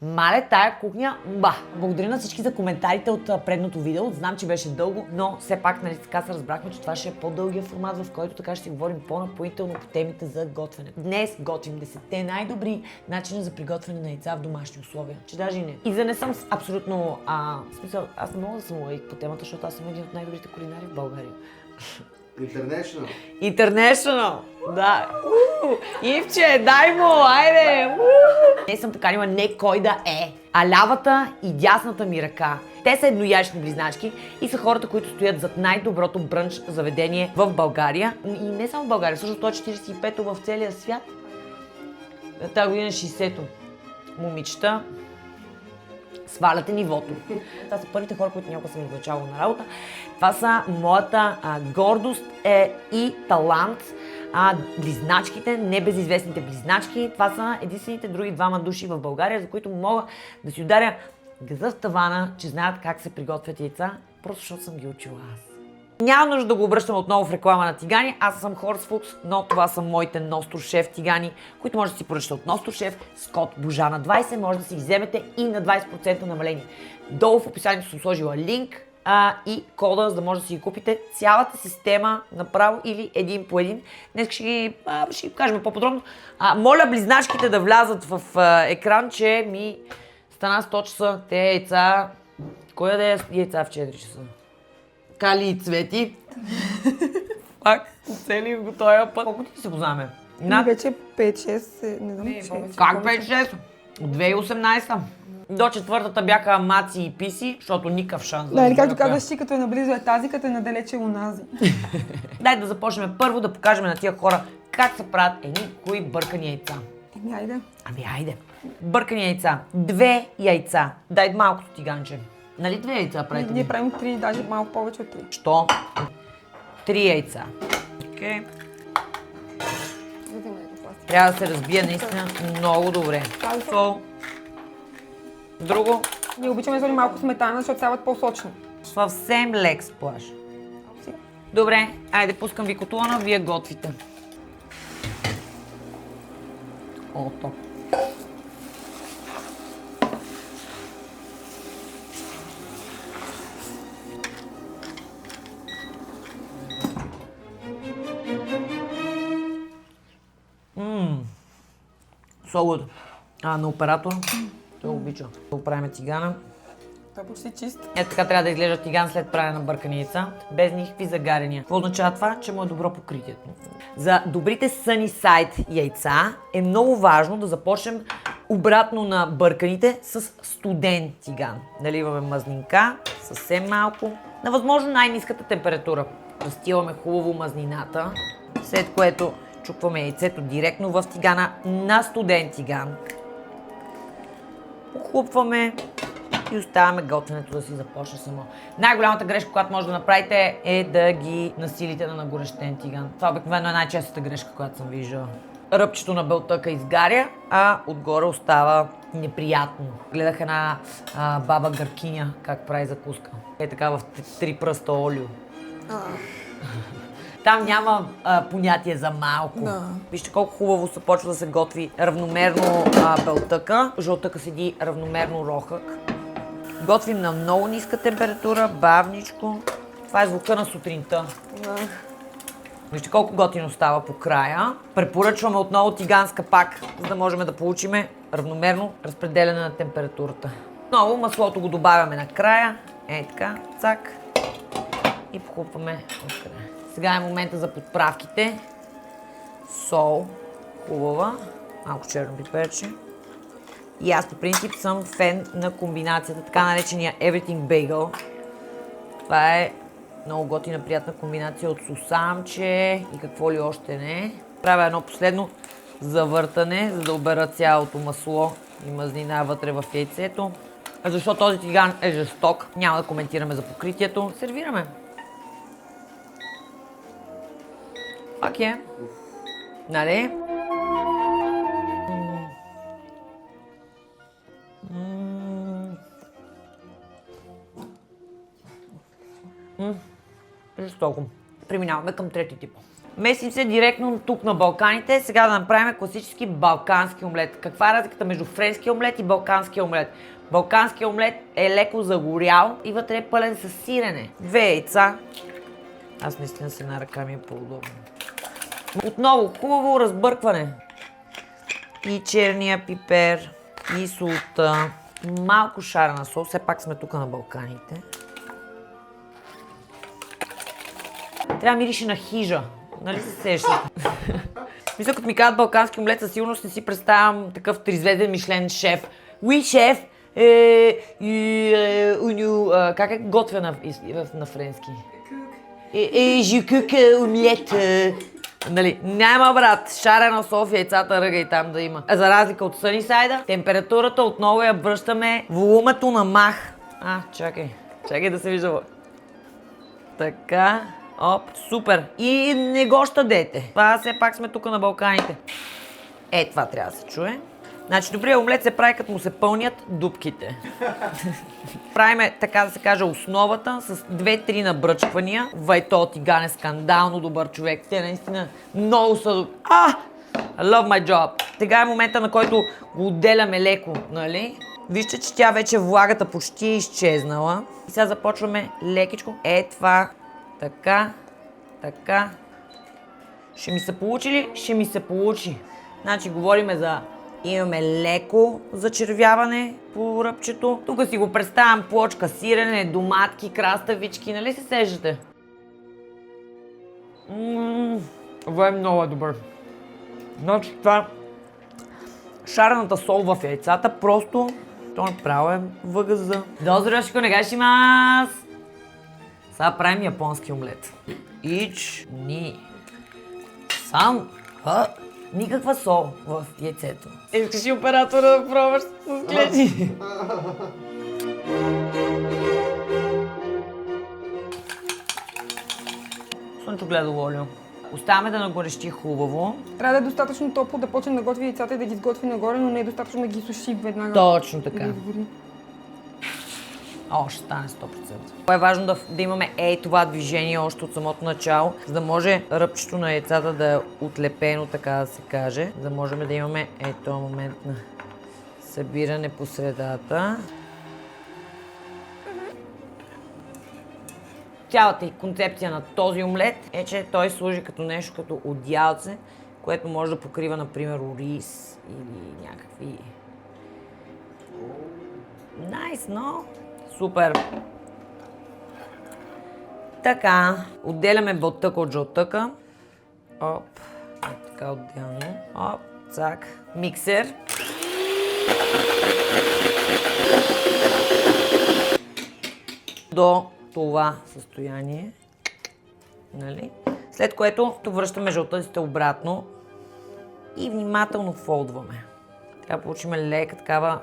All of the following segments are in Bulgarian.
Мале, тая кухня, Благодаря на всички за коментарите от предното видео. Знам, че беше дълго, но все пак, нали, така се разбрахме, че това ще е по-дългия формат, в който така ще си говорим по-напоително по темите за готвене. Днес готвим 10 най-добри начина за приготвяне на яйца в домашни условия. Че даже и не. И за не съм абсолютно, в смисъл, аз не мога да съм лаик по темата, защото аз съм един от най-добрите кулинари в България. International, да. Ивче, дай му, айде! Не съм така, има не кой да е, а лявата и дясната ми ръка. Те са еднояични близначки и са хората, които стоят зад най-доброто брънч заведение в България. И не само в България, също 145-то в целия свят. Тази година 60-то. Момичета, сваляте нивото. Това са първите хора, които някога съм излъчавала на работа. Това са моята гордост и талант. Близначките, небезизвестните близначки. Това са единствените други двама души в България, за които мога да си ударя гъза в тавана, че знаят как се приготвят яйца, просто защото съм ги учила аз. Няма нужда да го обръщам отново в реклама на тигани. Аз съм Хорс Фукс, но това са моите Ностор Шеф тигани, които може да си поръчате от Ностор Шеф с код Божана 20. Може да си ги вземете и на 20% намаление. Долу в описанието съм сложила линк и кода, за да може да си ги купите цялата система направо или един по един. Днес ще ги кажем по-подробно. Моля близначките да влязат в екран, че ми стана 100 часа. Те яйца... Кой да е яйца в 4 часа? Кали и Цвети. Пак, цели го този път. Колко ти се познаваме? Вече 5-6, не знам. Как 5-6? От 2018. До четвъртата бяха Маци и Писи, защото никакъв шанс. Да, както казваш ти, като е наблизо е тази, като е надалече унази. Дай да започнем първо да покажем на тия хора как се правят едни кои бъркани яйца. Айде. Бъркани яйца. 2 яйца. Дай малкото тиганче. Нали 2 яйца правите? Ние правим 3, даже малко повече от 3. Що? 3 яйца. Окей. Трябва да се разбие наистина много добре. Сол. Друго. Ние обичаме да малко сметана, защото стават по-сочни. Съвсем лек сплаш. Добре, айде пускам ви котлона, вие готвите. О, топ. So good. На оператор. Той обича. Да оправим тигана. Той е почти чист. Ето така трябва да изглежда тиган след правене на бъркани яйца. Без никакви загаряния. Какво означава това? Че му е добро покритието. За добрите Sunny Side яйца е много важно да започнем обратно на бърканите с студен тиган. Наливаме мазнинка, съвсем малко, на възможно най-ниската температура. Разтиваме хубаво мазнината, след което чукваме яйцето директно в тигана на студен тиган. Похлупваме и оставяме готвенето да си започне само. Най-голямата грешка, която може да направите, е да ги насилите на нагорещен тиган. Това обикновено е най-честата грешка, която съм виждала. Ръбчето на белтъка изгаря, а отгоре остава неприятно. Гледах една баба гъркиня как прави закуска. Е така в 3 пръста олио. Там няма понятие за малко. Да. Вижте колко хубаво се почва да се готви равномерно белтъка. Жълтъка седи равномерно рохък. Готвим на много ниска температура, бавничко. Това е звука на сутринта. Вижте колко готино става по края. Препоръчваме отново тиганска пак, за да можем да получим равномерно разпределяне на температурата. Отново маслото го добавяме накрая. Ей така, цак. И похлупваме открая. Сега е момента за подправките. Сол, хубава, малко черно пиперче. И аз по принцип съм фен на комбинацията, така наречения Everything Bagel. Това е много готина, приятна комбинация от сусамче и какво ли още не. Правя едно последно завъртане, за да обера цялото масло и мазнина вътре в яйцето. Защото този тиган е жесток, няма да коментираме за покритието. Сервираме. Окей. Нали? Жестоко. Преминаваме към трети тип. Месим се директно тук на Балканите. Сега да направим класически балкански омлет. Каква е разликата между френски омлет и балкански омлет? Балкански омлет е леко загорял и вътре е пълен с сирене. 2 яйца. Аз наистина с една ръка ми е по-удобно. Отново хубаво разбъркване. И черния пипер, и солта, малко шарена сос. Все пак сме тук на Балканите. Трябва мирише на хижа. Нали се сещате? Мисля, като ми казват балкански омлет, със сигурност не си представям такъв тризвезден Мишлен шеф. Oui, шеф! Как е готвя на френски? Je cook омлет. Нали, няма брат, шарена сос, яйцата ръга и там да има. А за разлика от Сънисайда, температурата отново я връщаме волумето на мах. Чакай да се вижда. Така, оп, супер. И не го щадете. Това все пак сме тук на Балканите. Това трябва да се чуе. Значи добрият омлет се прави като му се пълнят дупките. Правиме, така да се каже, основата с 2-3 набръчквания. Вайто Тиган е скандално добър човек. Те наистина много са... I love my job. Сега е момента, на който го отделяме леко, нали? Вижте, че тя вече влагата почти е изчезнала. И сега започваме лекичко. Това. Така. Ще ми се получи ли? Ще ми се получи. Значи говориме за... Имаме леко зачервяване по ръбчето. Тук си го представям плочка сирене, доматки, краставички, нали се сеждате? Това е много добър. Значи това шарената сол в яйцата, просто то направо е въгъза. Дозрашко не гашимас! Сега правим японски омлет. Сан. Никаква сол в яйцето. Искаш ли оператора да пробваш с клечи? Слънчо гледало олио. Оставяме да нагорещи хубаво. Трябва да е достатъчно топло да почне да готви яйцата и да ги изготви нагоре, но не е достатъчно да ги суши веднага. Точно така. Ще стане 100%. Е важно да имаме това движение още от самото начало, за да може ръбчето на яйцата да е отлепено, така да се каже. За да можем да имаме този момент на събиране по средата. Цялата концепция на този омлет е, че той служи като нещо като одеялце, което може да покрива, например, ориз или някакви... Найс, но... Супер! Така, отделяме бълтъка от жълтъка. Оп, така отделно. Оп, цак. Миксер. До това състояние. Нали? След което връщаме жълтъците обратно и внимателно фолдваме. Така получиме лека такава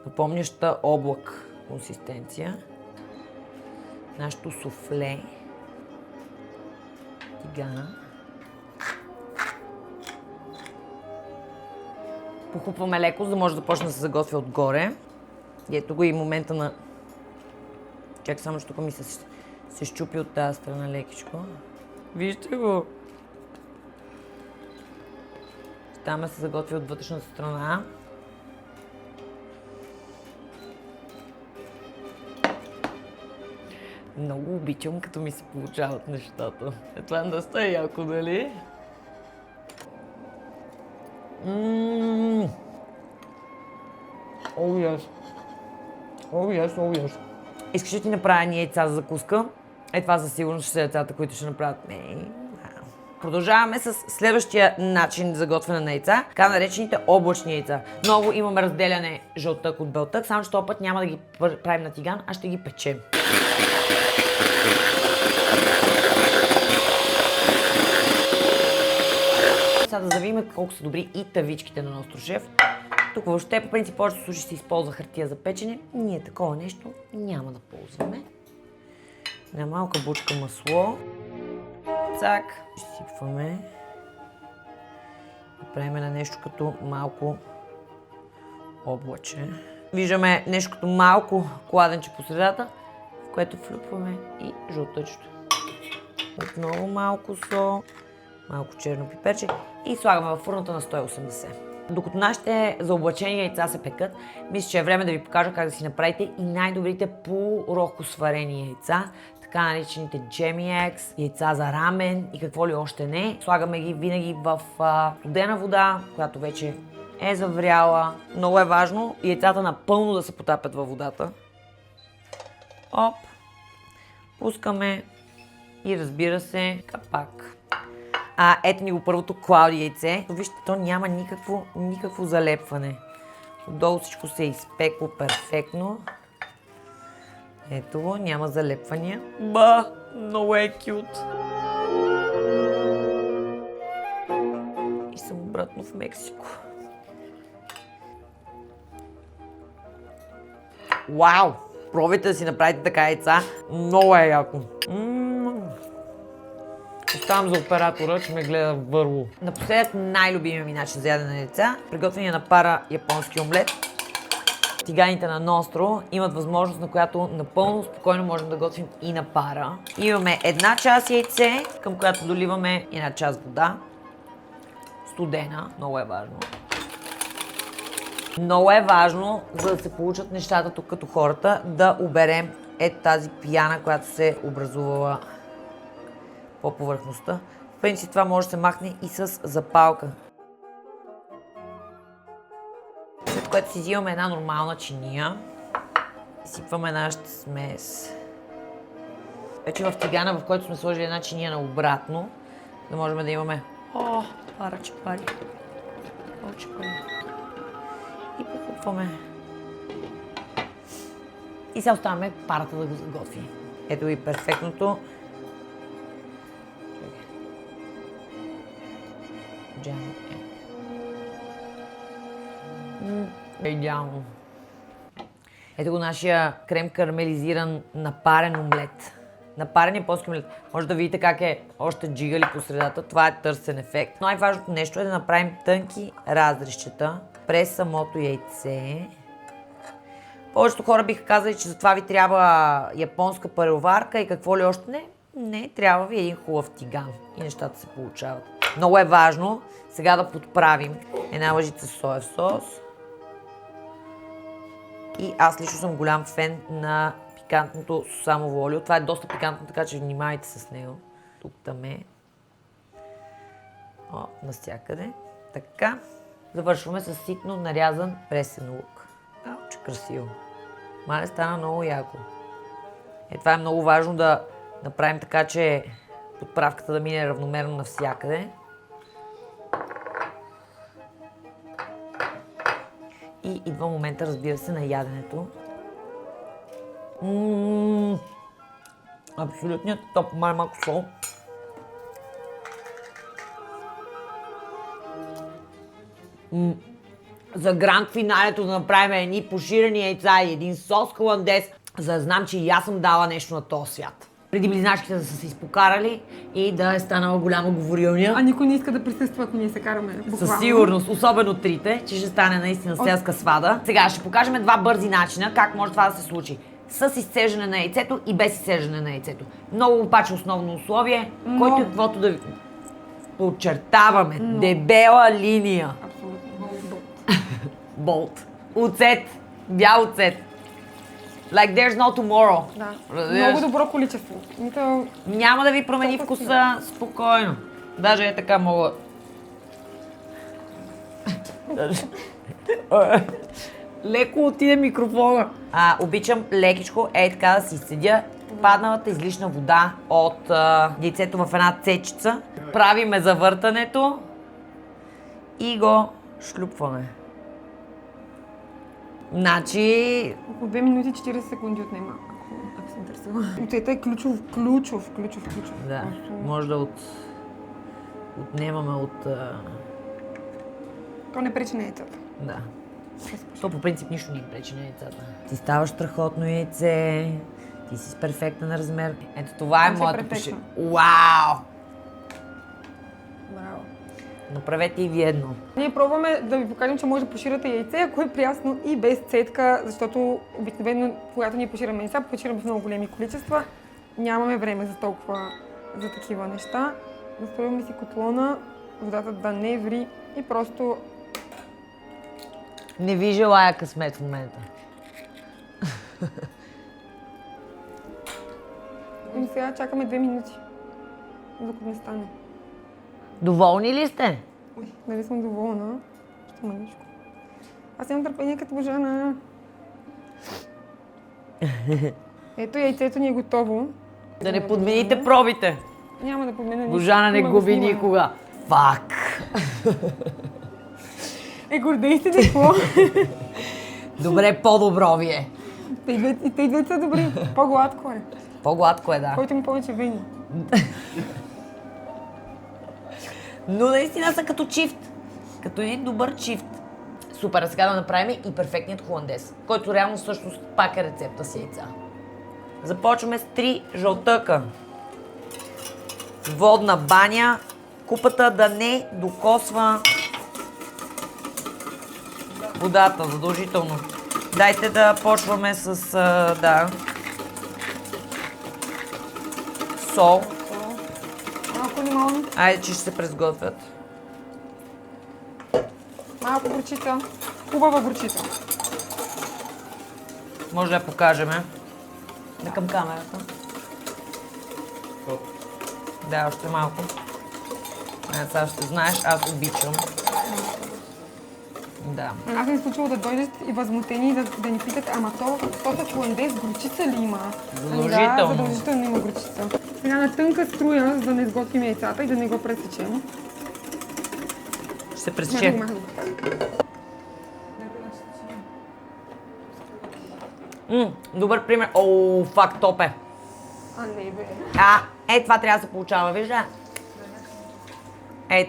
напомняща облак консистенция. Нашето суфле. Тигана. Похупваме леко, за да може да почне да се заготвя отгоре. И ето го и момента на... Чак само, че тук ми се щупи от тази страна лекичко. Вижте го! Там се заготвя от вътрешната страна. Много обичам, като ми се получават нещата. Това е доста яко, нали? Oh yes. Искаш да ти направя ни яйца за закуска? Това със сигурност ще са яйцата, които ще направят. Продължаваме с следващия начин за готвяне на яйца, така наречените облачни яйца. Много имаме разделяне жълтък от белтък, само че този път няма да ги правим на тиган, а ще ги печем. Сега да завиме колко са добри и тавичките на Нострошеф. Тук въобще по принцип повечето случаи се използва хартия за печене. Ние такова нещо няма да ползваме. Една малка бучка масло. Цак. Изсипваме. Правим на нещо като малко облаче. Виждаме нещо като малко кладенче по средата, в което влюпваме и жълтъчето. Отново малко сол, малко черно пиперче и слагаме във фурната на 180. Докато нашите заоблачени яйца се пекат, мисля, че е време да ви покажа как да си направите и най-добрите полурохко сварени яйца, така наречените Jemmy Eggs, яйца за рамен и какво ли още не. Слагаме ги винаги в студена вода, която вече е завряла. Много е важно яйцата напълно да се потапят във водата. Оп! Пускаме и разбира се капак. Ето ни го първото клауди яйце. Вижте, то няма никакво залепване. Отдолу всичко се е изпекло перфектно. Ето го, няма залепвания. Много е кют. И съм обратно в Мексико. Вау! Пробайте да си направите така яйца. Много е яко. Оставам за оператора, че ме гледа върло. Напоследък най-любимия ми начин за ядене на яйца, приготвяне на пара японски омлет. Тиганите на Ностро имат възможност, на която напълно спокойно можем да готвим и на пара. Имаме една част яйце, към която доливаме една част вода. Студена, много е важно. Много е важно, за да се получат нещата тук като хората, да оберем тази пяна, която се е образувала по повърхността. В принцип това може да се махне и с запалка. След което си взимаме една нормална чиния и сипваме нашата смес. Вече в тигана, в който сме сложили една чиния на обратно, да можем да имаме пара чепари. И покупваме. И сега оставяме парата да го заготви. Ето и перфектното. Джем е идеално. Ето го нашия крем карамелизиран напарен омлет. Напарен японски омлет. Може да видите как е още джигали по средата. Това е търсен ефект. Най-важното нещо е да направим тънки разрезчета през самото яйце. Повечето хора биха казали, че за това ви трябва японска пароварка и какво ли още не. Не, трябва ви един хубав тиган и нещата се получават. Много е важно сега да подправим една лъжица соев сос. И аз лично съм голям фен на пикантното сусамово олио. Това е доста пикантно, така че внимавайте с него. Тук там е. Навсякъде. Така. Завършваме с ситно нарязан пресен лук. Че красиво. Мале стана много яко. Това е много важно да направим така, че подправката да мине равномерно навсякъде. И идва момента, разбира се, на яденето. Абсолютният топ, малко сол. За гранд финалето да направим едни поширени яйца и един сос холандез, за да знам, че и аз съм дала нещо на този свят. Преди близначките да са се изпокарали и да е станала голяма говорилня. А никой не иска да присъства, ако ние се караме буквално. Със сигурност, особено трите, че ще стане наистина селска свада. Сега ще покажем два бързи начина как може това да се случи. С изцеждане на яйцето и без изцеждане на яйцето. Много обаче основно условие, който е каквото да подчертаваме. Дебела линия. Абсолютно. Болт. Оцет. Бял оцет. Like there's no tomorrow. Да. Разбираш? Много добро количество. Няма да ви промени вкуса спокойно. Даже е така мога. Леко отиде микрофона. Обичам лекичко, така да си седя падналата излишна вода от яйцето в една цечица. Правиме завъртането и го шлюпваме. Значи... Около 2 минути 40 секунди отнема, ако се интересува. Оцета е ключов. Да, може да отнемаме от... То не пречи на яйцата. Да. То по принцип нищо не пречи на яйцата. Ти ставаш страхотно яйце, ти си с перфектен размер. Ето това е моята поширка. Вау! Браво. Направете и ви едно. Ние пробваме да ви покажем, че може да поширате яйце, ако е прясно и без цетка, защото обикновено, когато ние пошираме яйца, пошираме в много големи количества. Нямаме време за толкова за такива неща. Настроим си котлона, водата да не ври и просто Не ви желая късмет в момента. и сега чакаме 2 минути, докато не стане. Доволни ли сте? Дали съм доволна? Ще мъничко. Аз имам търпение като Божана. Ето яйцето ни е готово. Да не подмените пробите. Няма да подменя нищо. Божана не Има го губи снимане. никога. Фак! Гордей се, какво? Добре, по-добро ви е. И те двете са добри. По-гладко е. По-гладко е, да. Който има повече вени. Но наистина са като чифт. Като един добър чифт. Супер, а сега да направим и перфектният холандес, който реално всъщност пак е рецепта с яйца. Започваме с 3 жълтъка. Водна баня. Купата да не докосва водата, задължително. Дайте да почваме с, да, сол. Малко лимон, Айде, че ще се презготвят. малко горчица. Хубава горчица. Може да я покажем. Да към камерата. Да, още малко. Сега ще знаеш, аз обичам. Да. Аз ми е случило да дойдат и възмутени да ни питат, ама то са холандес, горчица ли има? Задължително. Да, задължително има горчица. Сега на тънка струя, за да не сготвим яйцата и да не го пресечем. Ще се пресече. Добър пример. Оу, фак, топ е. А, не бе. Това трябва да се получава, вижда?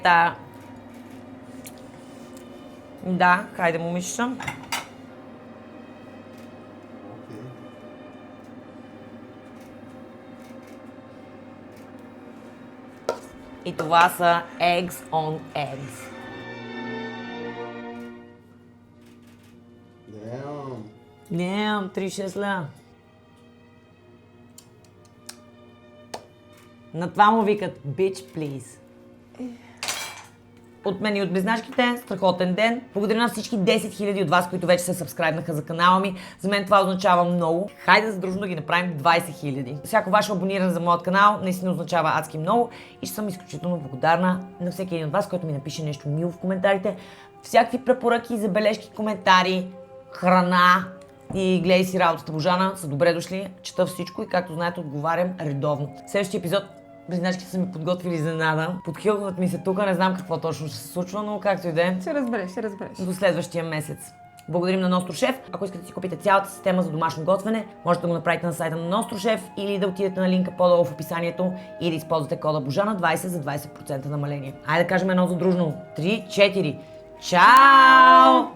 Та. Да, хайде, момичета. И това са eggs on eggs. Нямам 36 ля. На това му викат bitch please. От мен и от близнашките, страхотен ден. Благодаря на всички 10 000 от вас, които вече се сабскрайбнаха за канала ми. За мен това означава много. Хайде задружно да ги направим 20 000. Всяко ваше абониране за моят канал наистина означава адски много и ще съм изключително благодарна на всеки един от вас, който ми напише нещо мило в коментарите. Всякакви препоръки, забележки, коментари, храна и гледай си работата Божана са добре дошли. Чета всичко и както знаете отговарям редовно. Следващия епизод близначките са ми подготвили изненада. Подхилват ми се тук, не знам какво точно ще се случва, но както и да е. Ще разбереш. До следващия месец. Благодарим на Ностро Шеф. Ако искате да си купите цялата система за домашно готвене, можете да го направите на сайта на Ностро Шеф или да отидете на линка по-долу в описанието и да използвате кода Божана20 за 20% намаление. Айде да кажем едно задружно. 3, 4. Чао!